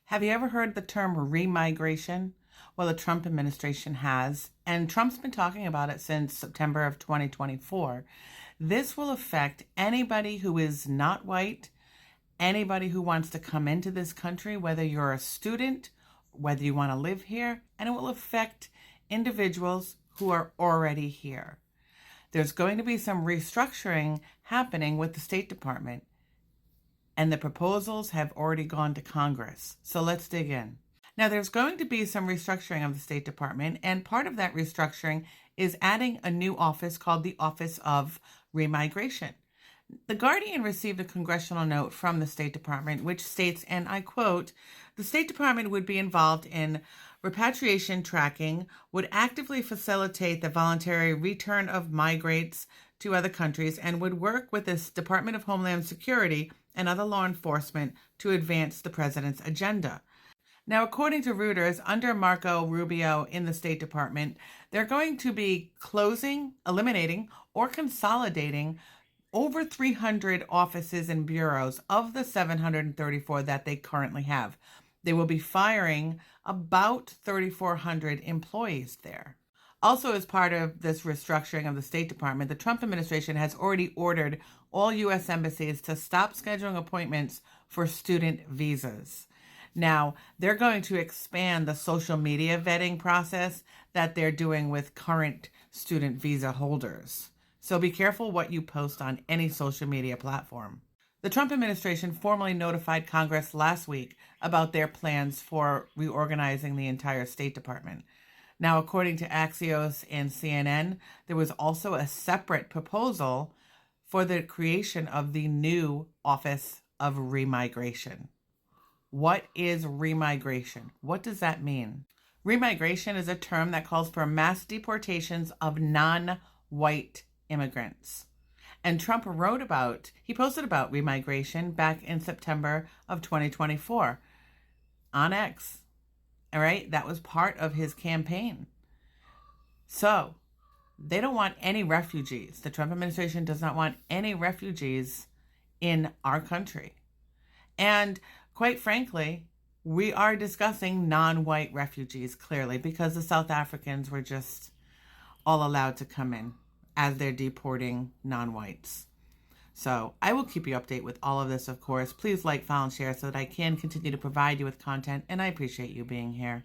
Have you ever heard the term remigration? Well, the Trump administration has, and Trump's been talking about it since September of 2024. This will affect anybody who is not white, anybody who wants to come into this country, whether you're a student, whether you want to live here, and it will affect individuals who are already here. There's going to be some restructuring happening with the State Department, and the proposals have already gone to Congress. So let's dig in. Now, there's going to be some restructuring of the State Department, and part of that restructuring is adding a new office called the Office of Remigration. The Guardian received a congressional note from the State Department which states, and I quote, "The State Department would be involved in repatriation tracking, would actively facilitate the voluntary return of migrants to other countries, and would work with the Department of Homeland Security and other law enforcement to advance the president's agenda." Now, according to Reuters, under Marco Rubio in the State Department, they're going to be closing, eliminating, or consolidating over 300 offices and bureaus of the 734 that they currently have. They will be firing about 3,400 employees there. Also, as part of this restructuring of the State Department, the Trump administration has already ordered all U.S. embassies to stop scheduling appointments for student visas. Now, they're going to expand the social media vetting process that they're doing with current student visa holders. So be careful what you post on any social media platform. The Trump administration formally notified Congress last week about their plans for reorganizing the entire State Department. Now, according to Axios and CNN, there was also a separate proposal for the creation of the new Office of Remigration. What is remigration? What does that mean? Remigration is a term that calls for mass deportations of non-white immigrants. And Trump posted about remigration back in September of 2024 on X. All right, that was part of his campaign. So they don't want any refugees. The Trump administration does not want any refugees in our country. And quite frankly, we are discussing non-white refugees, clearly, because the South Africans were just all allowed to come in as they're deporting non-whites. So I will keep you updated with all of this, of course. Please like, follow, and share so that I can continue to provide you with content, and I appreciate you being here.